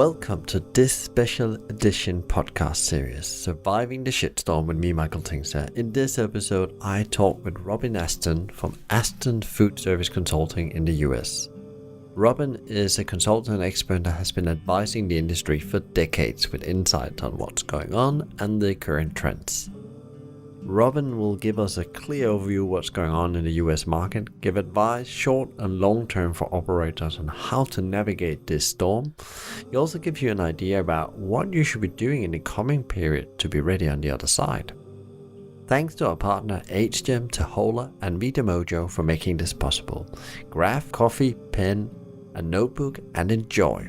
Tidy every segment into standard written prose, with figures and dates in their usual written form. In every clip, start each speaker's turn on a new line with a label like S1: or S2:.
S1: Welcome to this special edition podcast series, Surviving the Shitstorm with me, Michael Tingser. In this episode, I talk with Robin Ashton from Ashton Foodservice Consulting in the US. Robin is a consultant expert that has been advising the industry for decades with insight on what's going on and the current trends. Robin will give us a clear overview of what's going on in the US market, give advice short and long term for operators on how to navigate this storm. He also gives you an idea about what you should be doing in the coming period to be ready on the other side. Thanks to our partner HGEM, Tahola and Vita Mojo for making this possible. Grab coffee, pen, a notebook and enjoy.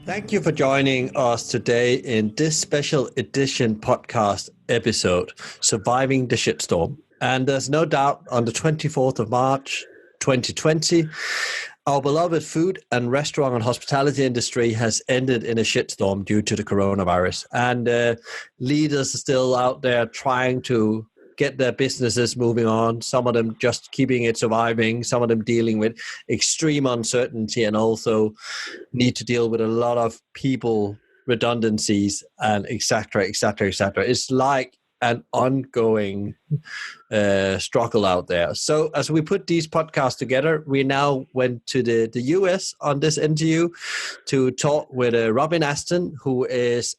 S1: Thank you for joining us today in this special edition podcast episode, Surviving the Shitstorm. And there's no doubt on the 24th of March, 2020, our beloved food and restaurant and hospitality industry has ended in a shitstorm due to the coronavirus. And leaders are still out there trying to get their businesses moving on, some of them just keeping it surviving, some of them dealing with extreme uncertainty and also need to deal with a lot of people redundancies and et cetera, et cetera, et cetera. It's like an ongoing struggle out there. So as we put these podcasts together, we now went to the US on this interview to talk with Robin Ashton, who is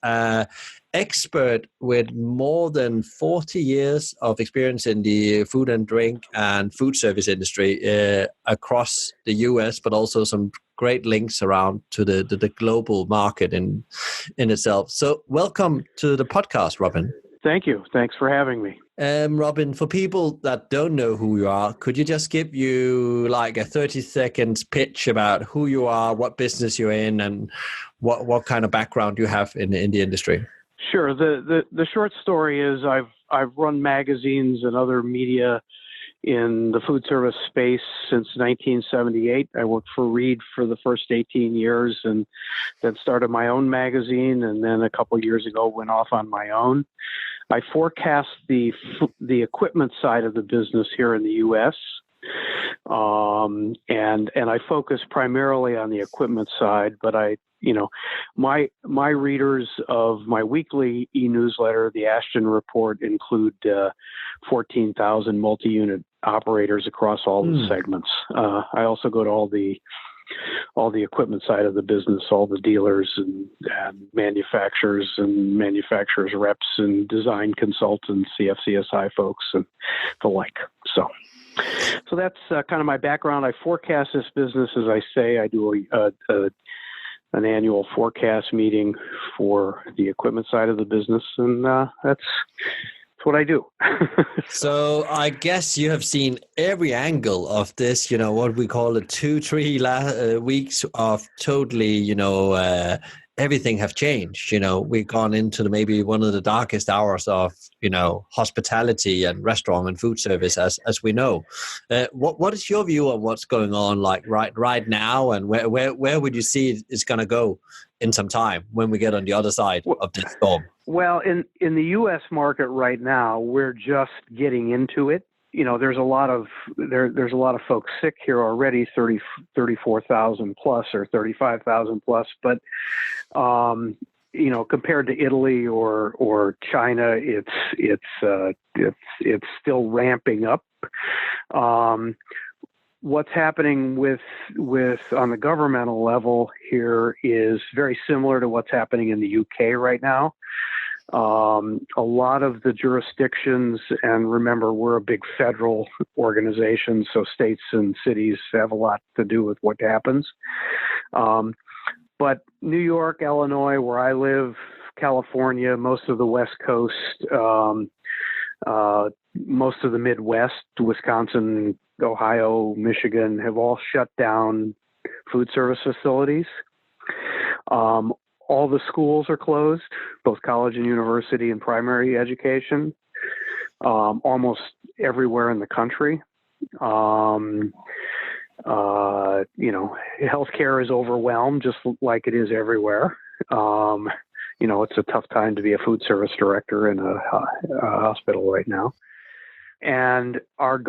S1: expert with more than 40 years of experience in the food and drink and food service industry across the US, but also some great links around to the global market in itself. So welcome to the podcast, Robin.
S2: Thank you. Thanks for having me.
S1: Robin, for people that don't know who you are, could you just give you like a 30 seconds pitch about who you are, what business you're in, and what kind of background you have in the industry?
S2: Sure. The short story is I've run magazines and other media in the food service space since 1978. I worked for Reed for the first 18 years and then started my own magazine, and then a couple of years ago went off on my own. I forecast the equipment side of the business here in the U.S., and I focus primarily on the equipment side, but my readers of my weekly e-newsletter, the Ashton Report, include 14,000 multi-unit operators across all the segments. I also go to all the equipment side of the business, all the dealers and manufacturers and manufacturers reps and design consultants, CFCSI folks and the like. So that's kind of my background. I forecast this business, as I say. I do an annual forecast meeting for the equipment side of the business, and that's what I do.
S1: So I guess you have seen every angle of this, what we call it 2-3 weeks of totally, everything have changed. We've gone into maybe one of the darkest hours of, hospitality and restaurant and food service as we know. What is your view on what's going on like right now, and where would you see it's going to go in some time when we get on the other side of this storm?
S2: Well, in the U.S. market right now, we're just getting into it. There's a lot of folks sick here already, 34,000 plus or 35,000 plus. But compared to Italy or China, it's still ramping up. What's happening with on the governmental level here is very similar to what's happening in the UK right now. A lot of the jurisdictions, and remember, we're a big federal organization, so states and cities have a lot to do with what happens. But New York, Illinois, where I live, California, most of the West Coast, most of the Midwest, Wisconsin, Ohio, Michigan, have all shut down food service facilities. All the schools are closed, both college and university and primary education, almost everywhere in the country. Healthcare is overwhelmed, just like it is everywhere. It's a tough time to be a food service director in a hospital right now. And our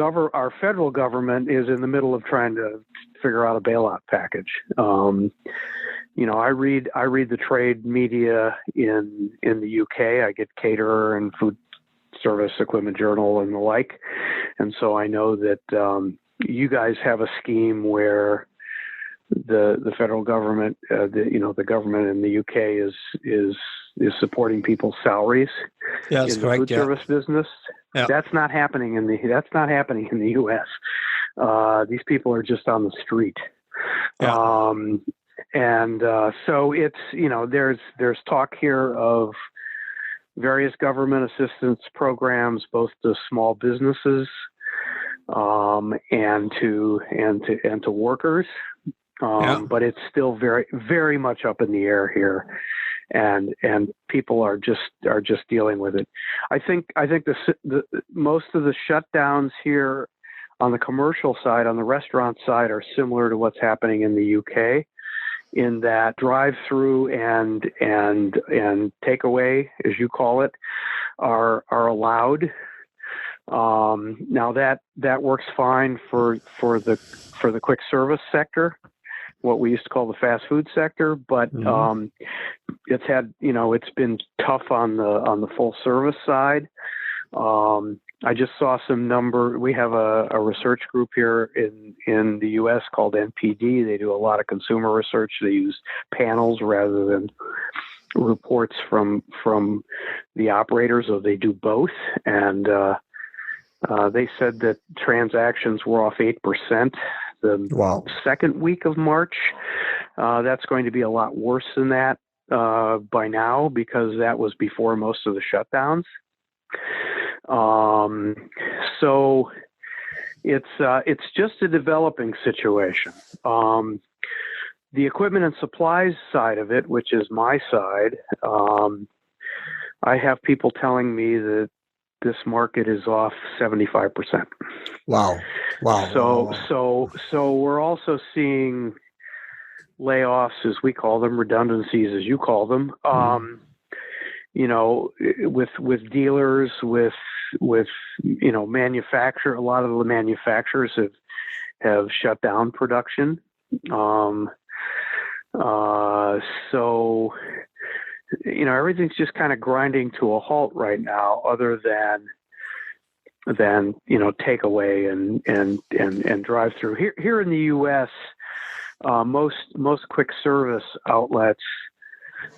S2: federal government is in the middle of trying to figure out a bailout package. I read the trade media in the UK. I get Caterer and Food Service Equipment Journal and the like, and so I know that you guys have a scheme where the federal government, the government in the UK is supporting people's salaries
S1: in the
S2: food service business.
S1: Yeah.
S2: That's not happening in the US. These people are just on the street.
S1: Yeah.
S2: So it's, there's talk here of various government assistance programs, both to small businesses and to workers. But it's still very, very much up in the air here, and people are just dealing with it. I think the most of the shutdowns here on the commercial side, on the restaurant side, are similar to what's happening in the UK, in that drive-through and takeaway, as you call it, are allowed. Now that works fine for the quick service sector, what we used to call the fast food sector, but it's been tough on the full service side. I just saw some number. We have a research group here in the U.S. called NPD. They do a lot of consumer research. They use panels rather than reports from the operators, or they do both. And they said that transactions were off 8% the second week of March. That's going to be a lot worse than that by now, because that was before most of the shutdowns. So it's just a developing situation. The equipment and supplies side of it, which is my side, I have people telling me that this market is off 75%.
S1: Wow.
S2: So we're also seeing layoffs, as we call them, redundancies, as you call them. With dealers, with manufacturer. A lot of the manufacturers have shut down production. So everything's just kind of grinding to a halt right now, other than takeaway and drive through. Here in the U.S., most quick service outlets,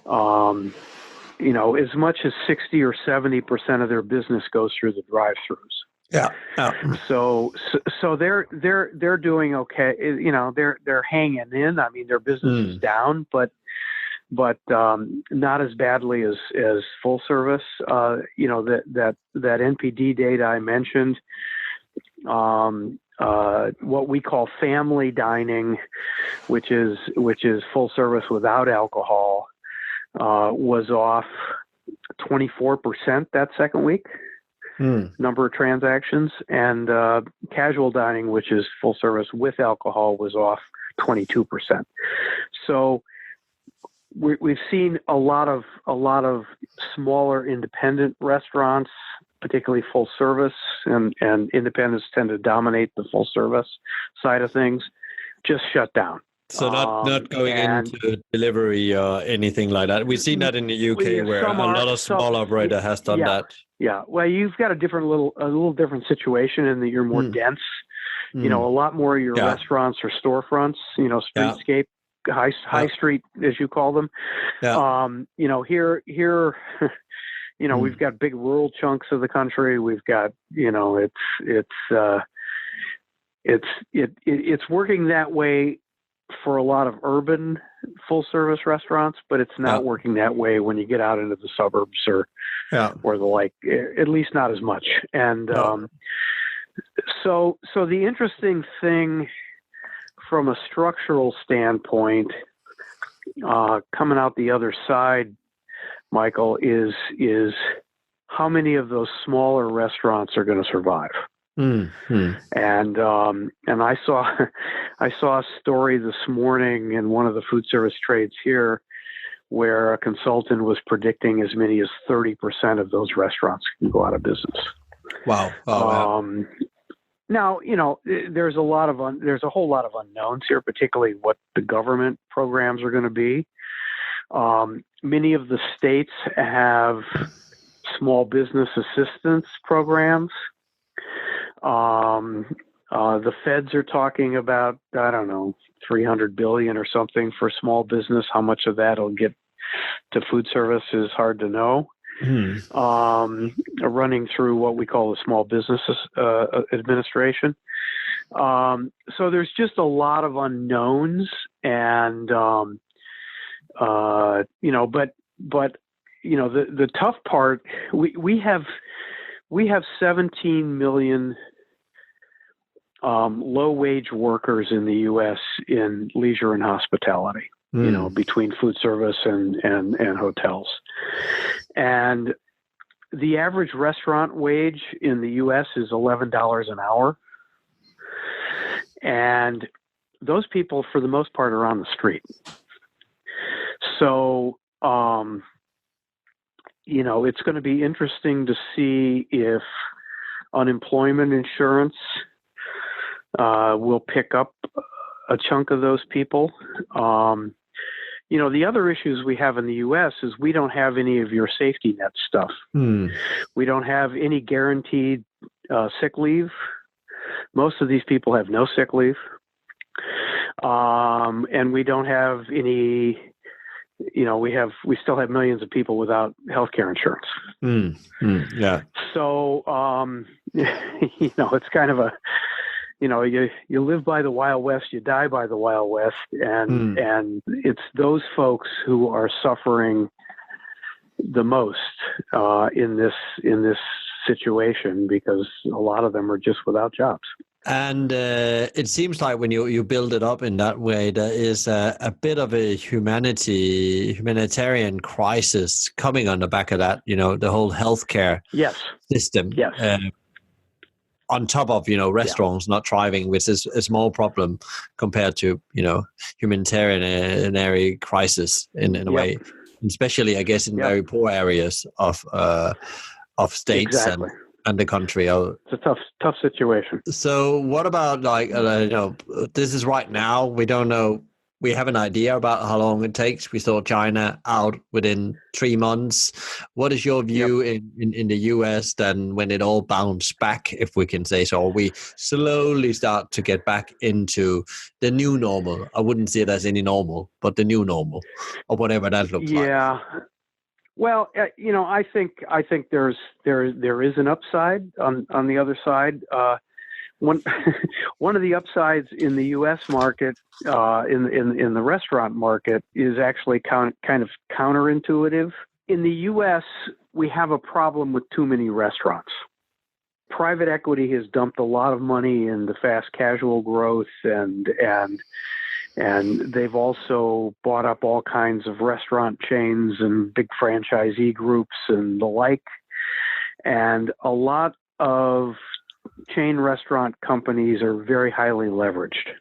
S2: as much as 60 or 70% of their business goes through the drive-throughs.
S1: Yeah.
S2: So they're doing okay. They're hanging in. I mean, their business is down, but not as badly as full service. That NPD data I mentioned, what we call family dining, which is full service without alcohol, was off 24% that second week, number of transactions, and casual dining, which is full service with alcohol, was off 22%. So we've seen a lot of smaller independent restaurants, particularly full service, and independents tend to dominate the full service side of things, just shut down.
S1: So not going into delivery or anything like that. We've seen that in the UK, where a lot of small operator has done that.
S2: Yeah. Well, you've got a little different situation in that you're more dense. A lot more of your restaurants or storefronts, streetscape, high street, as you call them. Yeah. Here, we've got big rural chunks of the country. We've got, it's working that way for a lot of urban full service restaurants, but it's not working that way when you get out into the suburbs or the like, at least not as much. And so the interesting thing from a structural standpoint, coming out the other side, Michael, is how many of those smaller restaurants are going to survive? And I saw a story this morning in one of the food service trades here, where a consultant was predicting as many as 30% of those restaurants can go out of business.
S1: Wow. Oh, wow.
S2: Now, there's a whole lot of unknowns here, particularly what the government programs are going to be. Many of the states have small business assistance programs. The feds are talking about, I don't know, $300 billion or something for small business. How much of that will get to food service is hard to know. Running through what we call the Small Business Administration. So there's just a lot of unknowns, and the tough part, we have 17 million low wage workers in the U.S. in leisure and hospitality. Between food service and hotels. And the average restaurant wage in the U.S. is $11 an hour. And those people, for the most part, are on the street. So, it's going to be interesting to see if unemployment insurance will pick up a chunk of those people. The other issues we have in the U.S. is we don't have any of your safety net stuff. We don't have any guaranteed sick leave. Most of these people have no sick leave. And we don't have any, we still have millions of people without health care insurance.
S1: Yeah.
S2: So, it's kind of a, you live by the Wild West, you die by the Wild West, and it's those folks who are suffering the most in this situation, because a lot of them are just without jobs.
S1: And it seems like when you build it up in that way, there is a bit of a humanitarian crisis coming on the back of that. The whole healthcare system.
S2: Yes.
S1: On top of, restaurants not thriving, which is a small problem compared to, humanitarian crisis in a way, especially, I guess, in very poor areas of states and the country.
S2: It's a tough situation.
S1: So what about this is right now, we don't know. We have an idea about how long it takes. We saw China out within 3 months. What is your view in the US then when it all bounced back, if we can say so? We slowly start to get back into the new normal. I wouldn't say there's any normal, but the new normal, or whatever that looks like.
S2: Yeah. Well, I think there is an upside on the other side. One of the upsides in the U.S. market, in the restaurant market, is actually kind of counterintuitive. In the U.S., we have a problem with too many restaurants. Private equity has dumped a lot of money into fast casual growth, and they've also bought up all kinds of restaurant chains and big franchisee groups and the like. And a lot of chain restaurant companies are very highly leveraged.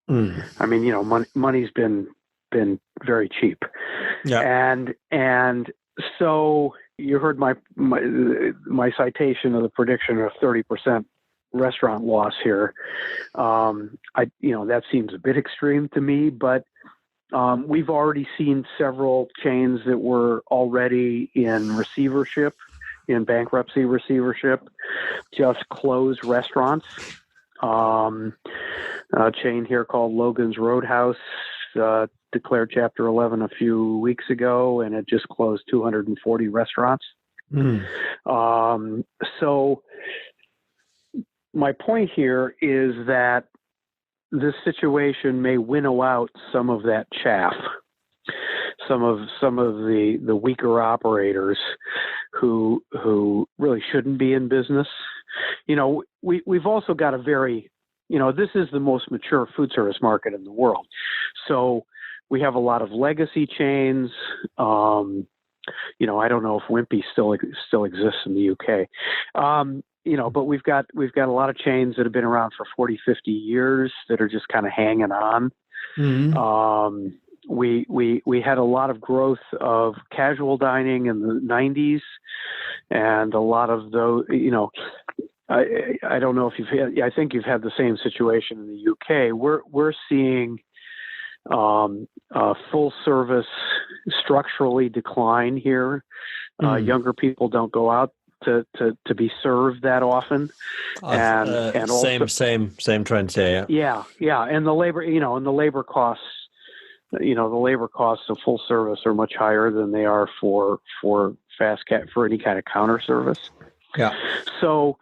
S2: I mean, money's been very cheap. And so you heard my citation of the prediction of 30% restaurant loss here. That seems a bit extreme to me, but we've already seen several chains that were already in receivership, in bankruptcy receivership, just close restaurants. A chain here called Logan's Roadhouse declared Chapter 11 a few weeks ago, and it just closed 240 restaurants. So my point here is that this situation may winnow out some of that chaff, some of the weaker operators who really shouldn't be in business. We've also got a very, this is the most mature food service market in the world. So we have a lot of legacy chains. I don't know if Wimpy still exists in the UK. But we've got a lot of chains that have been around for 40, 50 years that are just kind of hanging on. We had a lot of growth of casual dining in the 90s, and a lot of those, I don't know if you've had. I think you've had the same situation in the UK. We're seeing full service structurally decline here. Younger people don't go out to be served that often, and also
S1: same trend here.
S2: Yeah, and the labor, and the labor costs. The labor costs of full service are much higher than they are for any kind of counter service.
S1: Yeah.
S2: So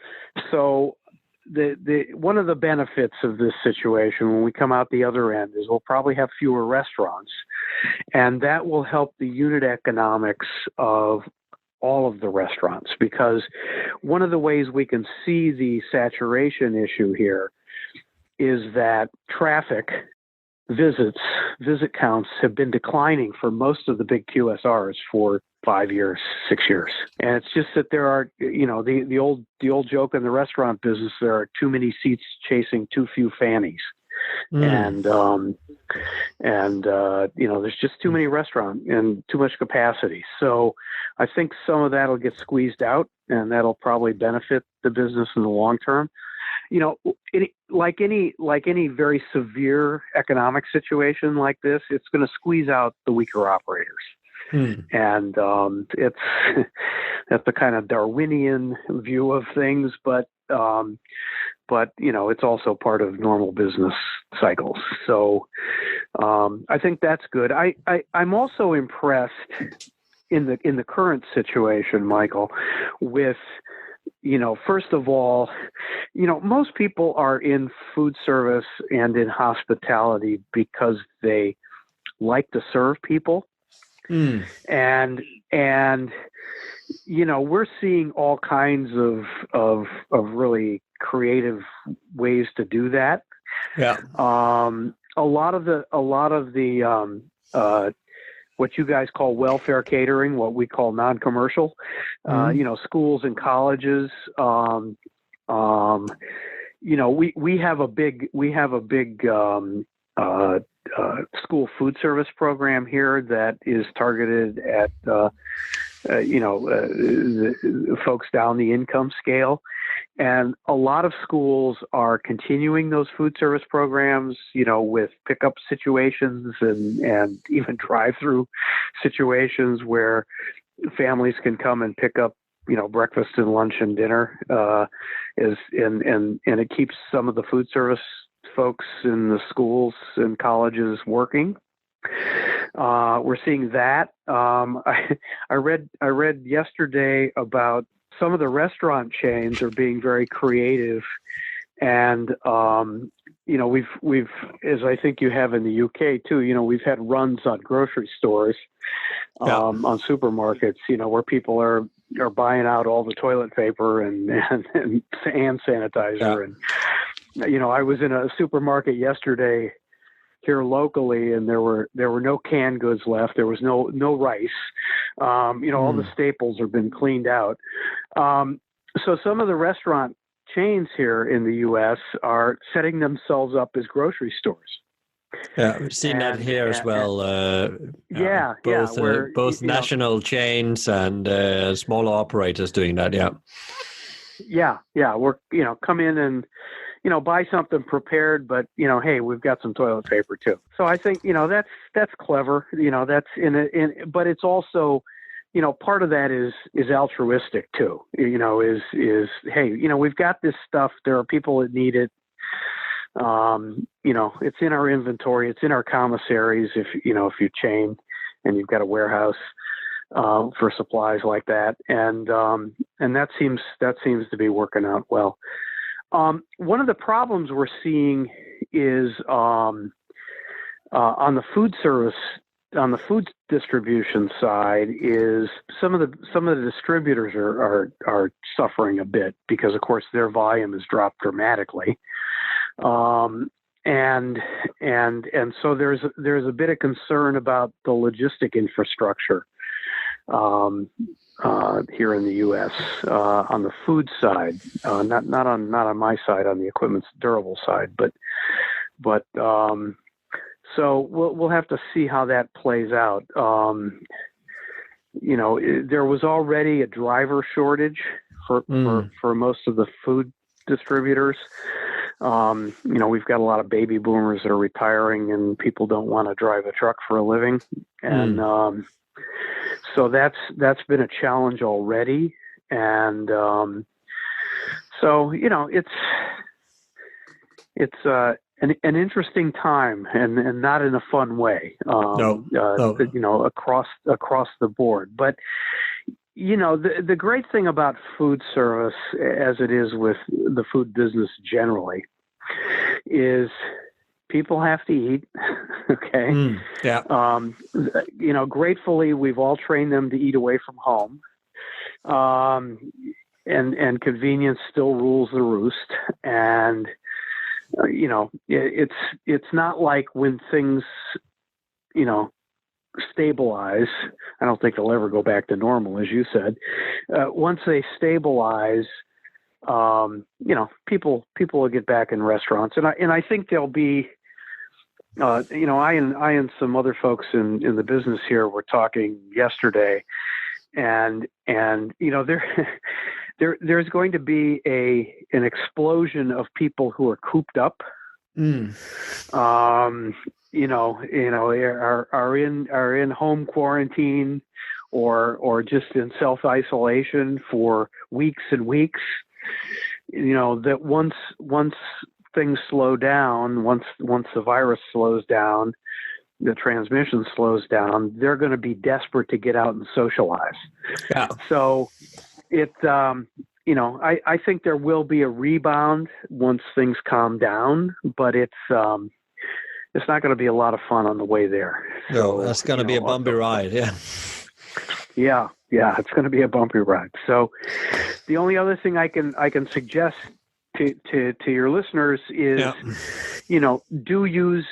S2: the one of the benefits of this situation when we come out the other end is we'll probably have fewer restaurants, and that will help the unit economics of all of the restaurants, because one of the ways we can see the saturation issue here is that visit counts have been declining for most of the big QSRs for 5 years, 6 years. And it's just that there are, the old joke in the restaurant business, there are too many seats chasing too few fannies. And there's just too many restaurants and too much capacity. So I think some of that will get squeezed out, and that'll probably benefit the business in the long term. Like any very severe economic situation like this, it's going to squeeze out the weaker operators. And that's the kind of Darwinian view of things, but it's also part of normal business cycles. So I think that's good. I'm also impressed in the current situation, Michael, with first of all, most people are in food service and in hospitality because they like to serve people. And we're seeing all kinds of really creative ways to do that.
S1: Yeah.
S2: A lot of the what you guys call welfare catering, what we call non-commercial, schools and colleges. We have a big school food service program here that is targeted at the folks down the income scale. And a lot of schools are continuing those food service programs, with pickup situations and even drive-through situations where families can come and pick up, breakfast and lunch and dinner. And it keeps some of the food service folks in the schools and colleges working. We're seeing that. I read yesterday about some of the restaurant chains are being very creative, and we've as I think you have in the UK too. We've had runs on grocery stores, on supermarkets. Where people are buying out all the toilet paper and hand sanitizer, and I was in a supermarket yesterday here locally, and there were no canned goods left. There was no rice. All the staples have been cleaned out. So some of the restaurant chains here in the U.S. are setting themselves up as grocery stores.
S1: Yeah, we've seen that here as well. Both national chains and smaller operators doing that.
S2: Yeah. We're come in and buy something prepared, but hey, we've got some toilet paper too. So I think that's clever. That's but it's also part of that is altruistic too. Is hey, we've got this stuff. There are people that need it. It's in our inventory. It's in our commissaries. If you chain and you've got a warehouse for supplies like that, and that seems to be working out well. One of the problems we're seeing is on the food service, on the food distribution side, is some of the distributors are suffering a bit because, of course, their volume has dropped dramatically, and so there's a bit of concern about the logistic infrastructure here in the U.S. On the food side, not on my side, on the equipment's durable side, but so we'll have to see how that plays out. There was already a driver shortage for most of the food distributors. We've got a lot of baby boomers that are retiring, and people don't want to drive a truck for a living, and so that's been a challenge already. And so it's an interesting time, and not in a fun way.
S1: No.
S2: Across the board, but. The great thing about food service, as it is with the food business generally, is people have to eat. Okay. Gratefully, we've all trained them to eat away from home. And convenience still rules the roost. And, it's not like when things, stabilize. I don't think they'll ever go back to normal, as you said. Once they stabilize, people will get back in restaurants, and I think there'll be, I and some other folks in the business here were talking yesterday, and there's going to be an explosion of people who are cooped up. Are in home quarantine or just in self-isolation for weeks and weeks. That once things slow down, once the virus slows down, the transmission slows down, they're going to be desperate to get out and socialize.
S1: Yeah.
S2: So I think there will be a rebound once things calm down, but it's not going to be a lot of fun on the way there.
S1: No, that's going to be a bumpy ride. Yeah.
S2: Yeah. It's going to be a bumpy ride. So the only other thing I can suggest to your listeners is, do use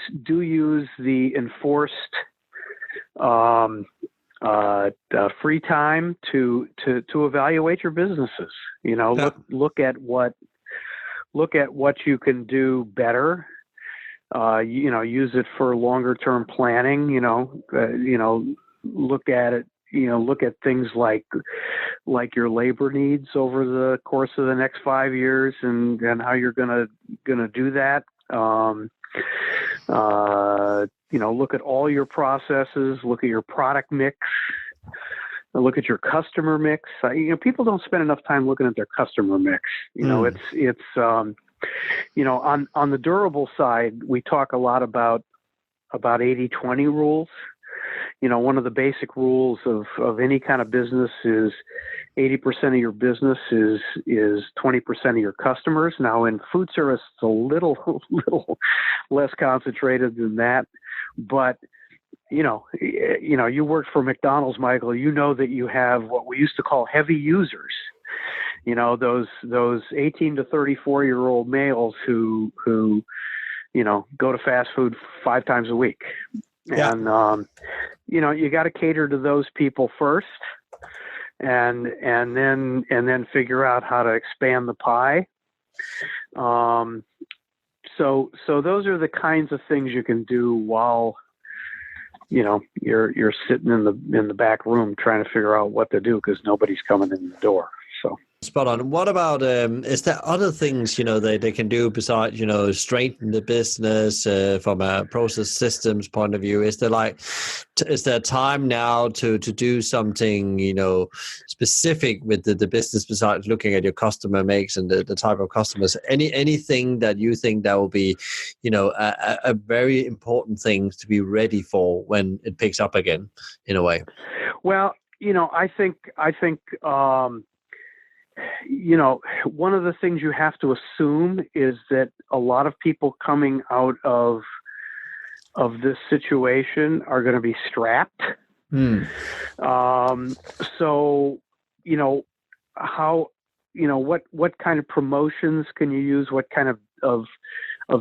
S2: the enforced free time to evaluate your businesses. Look at what you can do better. Use it for longer term planning. Look at it. Look at things like your labor needs over the course of the next 5 years, and how you're gonna do that. Look at all your processes. Look at your product mix. Look at your customer mix. People don't spend enough time looking at their customer mix. It's on the durable side, we talk a lot about 80-20 rules. One of the basic rules of any kind of business is 80% of your business is 20% of your customers. Now in food service, it's a little less concentrated than that, but you worked for McDonald's, Michael. That you have what we used to call heavy users. Those 18 to 34-year-old males who go to fast food 5 times a week.
S1: Yeah.
S2: And you got to cater to those people first, and then figure out how to expand the pie. So those are the kinds of things you can do while you're sitting in the back room trying to figure out what to do because nobody's coming in the door. So
S1: spot on. What about is there other things they can do besides strengthen the business from a process systems point of view? Is there time now to do something specific with the business besides looking at your customer mix and the type of customers? Anything that you think that will be a very important thing to be ready for when it picks up again in a way?
S2: Well, I think one of the things you have to assume is that a lot of people coming out of this situation are going to be strapped. So, what kind of promotions can you use? What kind of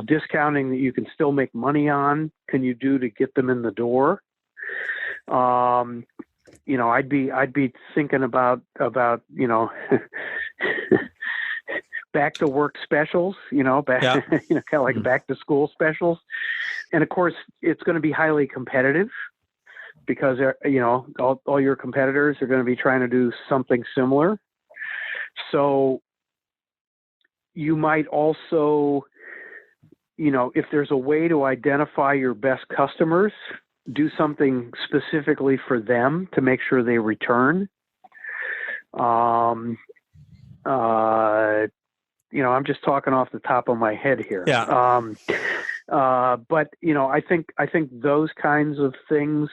S2: discounting that you can still make money on can you do to get them in the door? I'd be thinking about back to work specials, kind of like back to school specials. And of course it's going to be highly competitive because, all your competitors are going to be trying to do something similar. So, you might also, if there's a way to identify your best customers, do something specifically for them to make sure they return. I'm just talking off the top of my head here.
S1: Yeah.
S2: But I think those kinds of things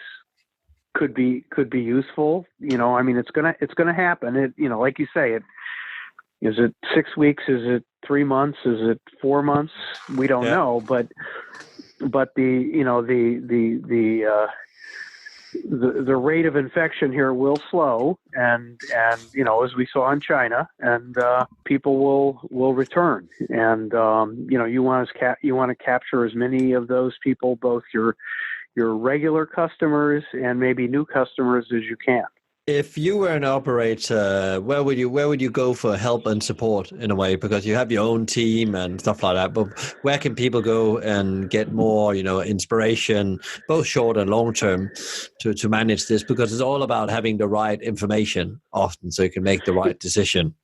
S2: could be useful. It's gonna happen. Like you say, is it 6 weeks? Is it 3 months? Is it 4 months? We don't know. But the rate of infection here will slow, and as we saw in China, and people will return, and you want to capture as many of those people, both your regular customers and maybe new customers, as you can.
S1: If you were an operator, where would you go for help and support in a way? Because you have your own team and stuff like that. But where can people go and get more, inspiration, both short and long term, to manage this? Because it's all about having the right information often, so you can make the right decision.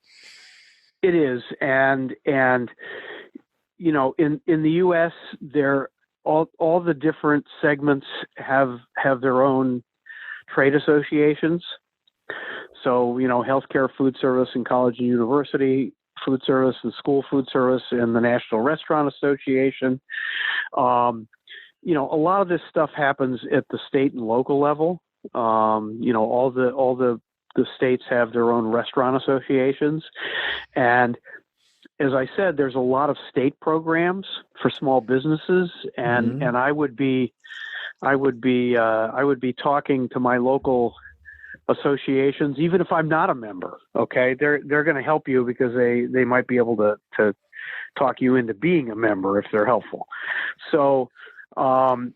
S2: It is, and in the U.S., all the different segments have their own trade associations. So, healthcare, food service, and college and university food service, and school food service, and the National Restaurant Association. A lot of this stuff happens at the state and local level. All the states have their own restaurant associations, and as I said, there's a lot of state programs for small businesses, and I would be talking to my local associations, even if I'm not a member. Okay, they're going to help you because they might be able to talk you into being a member if they're helpful. So, there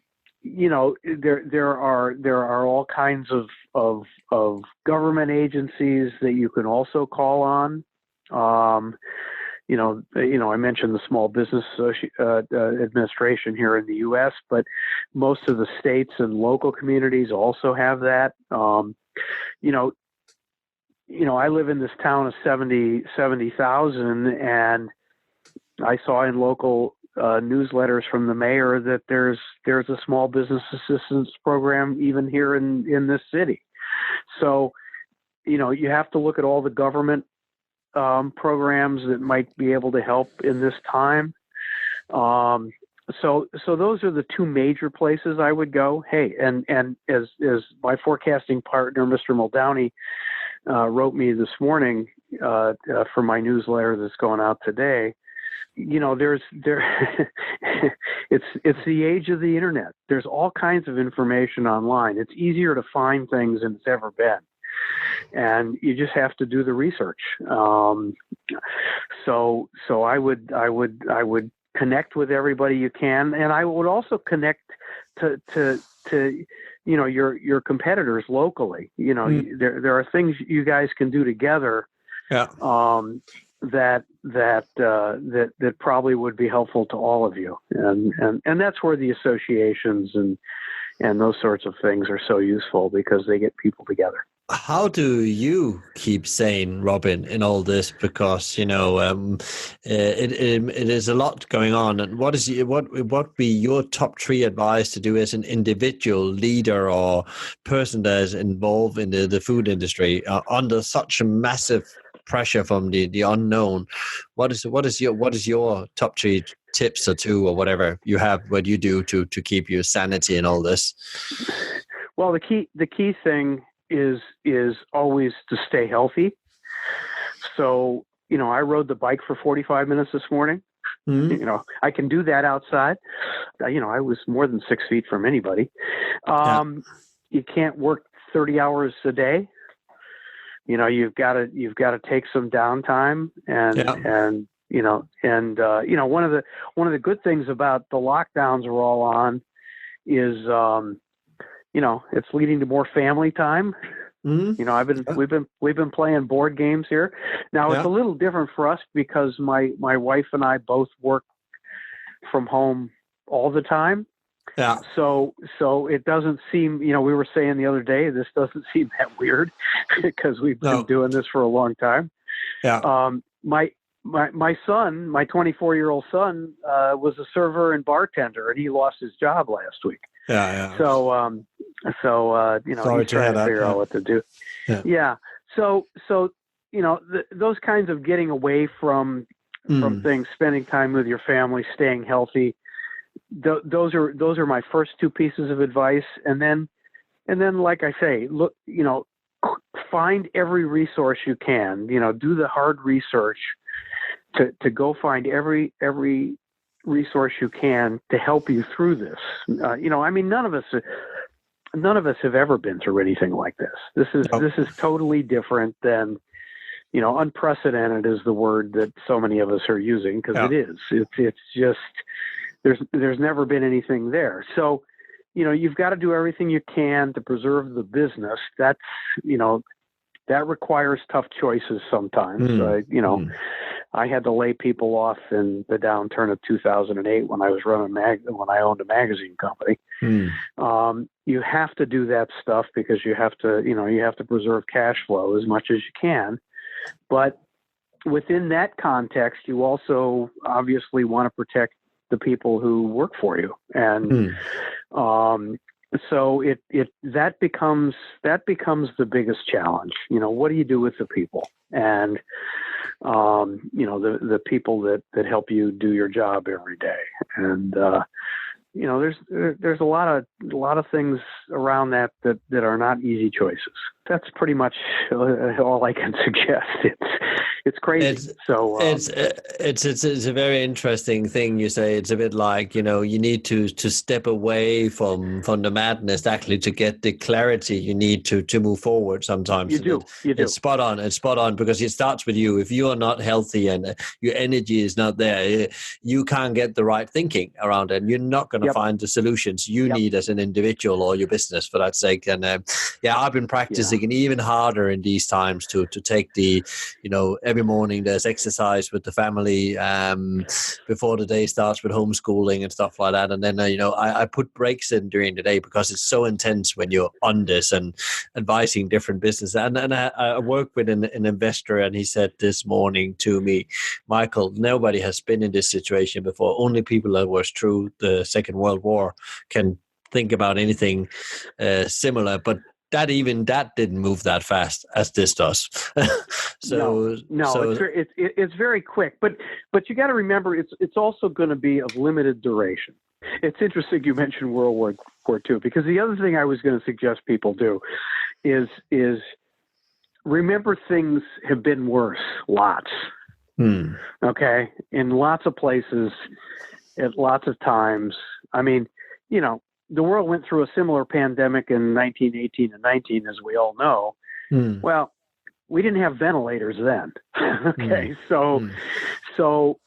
S2: are all kinds of government agencies that you can also call on. I mentioned the Small Business Administration here in the U.S., but most of the states and local communities also have that. I live in this town of 70,000, and I saw in local newsletters from the mayor that there's a small business assistance program even here in this city. So, you have to look at all the government programs that might be able to help in this time. So those are the two major places I would go. Hey, and as my forecasting partner, Mr. Muldowney, wrote me this morning for my newsletter that's going out today. It's the age of the internet. There's all kinds of information online. It's easier to find things than it's ever been, and you just have to do the research. So I would connect with everybody you can, and I would also connect to your competitors locally. There are things you guys can do together. Yeah. That probably would be helpful to all of you, and that's where the associations and those sorts of things are so useful, because they get people together.
S1: How do you keep sane, Robin, in all this? Because it is a lot going on. And what would be your top 3 advice to do as an individual leader or person that is involved in the food industry under such a massive pressure from the unknown? What is your top 3 tips or 2 or whatever you have, what you do to keep your sanity in all this?
S2: Well, the key thing is always to stay healthy. So, I rode the bike for 45 minutes this morning. Mm-hmm. I can do that outside. I was more than 6 feet from anybody. You can't work 30 hours a day. You've got to take some downtime, and one of the good things about the lockdowns we're all on is, it's leading to more family time. Mm-hmm. We've been playing board games here. Now it's a little different for us because my wife and I both work from home all the time. Yeah. So it doesn't seem, we were saying the other day, this doesn't seem that weird because we've been doing this for a long time. Yeah. My my son, my 24-year-old son, was a server and bartender, and he lost his job last week.
S1: Yeah.
S2: So
S1: Sorry
S2: he's
S1: to hear
S2: trying to
S1: that.
S2: figure out what to do. Yeah. So those kinds of getting away from things, spending time with your family, staying healthy. Those are my first two pieces of advice. And then, like I say, look, find every resource you can. Do the hard research to go find every resource you can to help you through this. None of us have ever been through anything like this. This is totally different than, unprecedented is the word that so many of us are using, because it is. It's just there's never been anything there. So, you've got to do everything you can to preserve the business. That's that requires tough choices sometimes. I had to lay people off in the downturn of 2008 when I was when I owned a magazine company. You have to do that stuff because you have to preserve cash flow as much as you can. But within that context, you also obviously want to protect the people who work for you. And so that becomes the biggest challenge. What do you do with the people? And the people that help you do your job every day. And there's a lot of things around that are not easy choices. That's pretty much all I can suggest. It's crazy.
S1: It's a very interesting thing you say. It's a bit like, you need to step away from the madness actually to get the clarity you need to move forward sometimes.
S2: You do.
S1: It's spot on because it starts with you. If you are not healthy and your energy is not there, you can't get the right thinking around it. You're not going to find the solutions you need as an individual or your business, for that sake. And I've been practicing even harder in these times to take the, every morning there's exercise with the family before the day starts with homeschooling and stuff like that. And then, I put breaks in during the day because it's so intense when you're on this and advising different businesses. And I work with an investor, and he said this morning to me, Michael, nobody has been in this situation before. Only people that was through the Second World War can think about anything similar. But that didn't move that fast as this does.
S2: It's very quick, but you got to remember it's also going to be of limited duration. It's interesting you mentioned World War II, because the other thing I was going to suggest people do is remember things have been worse, lots. Okay, in lots of places, at lots of times. I mean, the world went through a similar pandemic in 1918 and 19, as we all know. Well, we didn't have ventilators then. Okay. So, I've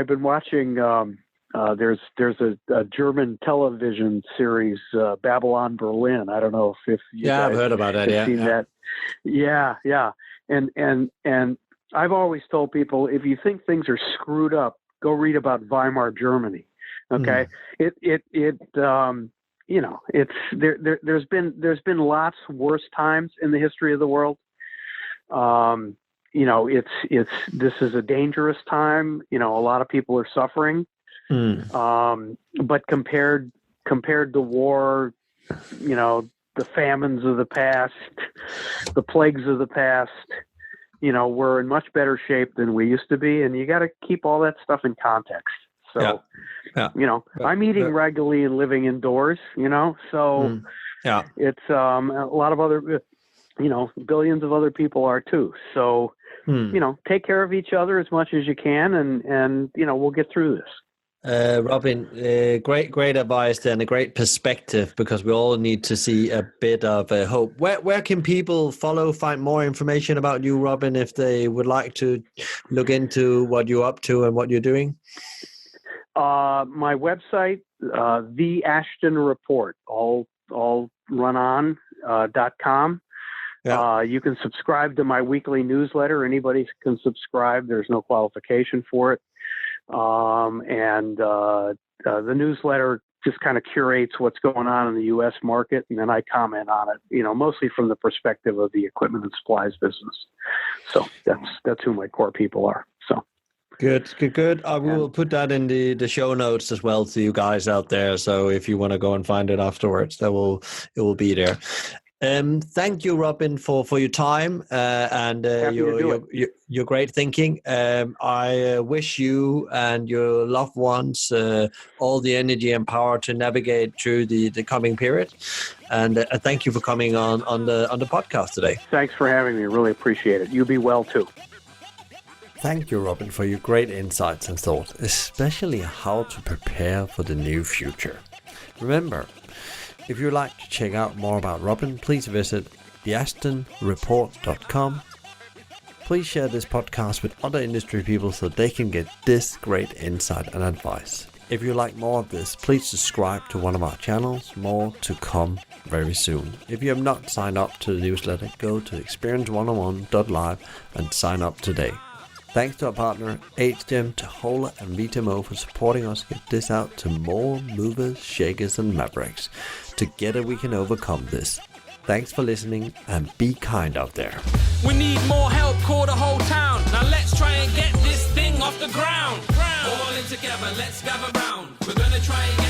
S2: been watching, there's a German television series, Babylon Berlin. I don't know if you guys
S1: I've heard about that.
S2: have seen that. Yeah. And I've always told people, if you think things are screwed up, go read about Weimar Germany. Okay. There's been lots worse times in the history of the world. This is a dangerous time. A lot of people are suffering. But compared to war, the famines of the past, the plagues of the past, we're in much better shape than we used to be. And you got to keep all that stuff in context. So, I'm eating regularly and living indoors, so it's a lot of other, billions of other people are too. So, take care of each other as much as you can, and we'll get through this.
S1: Robin, great advice and a great perspective, because we all need to see a bit of hope. Where can people find more information about you, Robin, if they would like to look into what you're up to and what you're doing?
S2: My website, The Ashton Report, all run on .com. You can subscribe to my weekly newsletter. Anybody can subscribe. There's no qualification for it. And the newsletter just kind of curates what's going on in the U.S. market, and then I comment on it, mostly from the perspective of the equipment and supplies business. So that's who my core people are. So.
S1: Good. I will put that in the show notes as well to you guys out there. So if you want to go and find it afterwards, it will be there. Thank you, Robin, for your time and your great thinking. I wish you and your loved ones all the energy and power to navigate through the coming period. And thank you for coming on the podcast today.
S2: Thanks for having me. Really appreciate it. You be well too.
S1: Thank you, Robin, for your great insights and thoughts, especially how to prepare for the new future. Remember, if you'd like to check out more about Robin, please visit theashtonreport.com. Please share this podcast with other industry people so they can get this great insight and advice. If you like more of this, please subscribe to one of our channels. More to come very soon. If you have not signed up to the newsletter, go to experience101.live and sign up today. Thanks to our partner HGEM, Tahola and Vita Mojo for supporting us get this out to more movers, shakers and Mavericks. Together we can overcome this. Thanks for listening and be kind out there.
S3: We need more help, call the whole town. Now let's try and get this thing off the ground. All in together, let's gather round. We're gonna try and get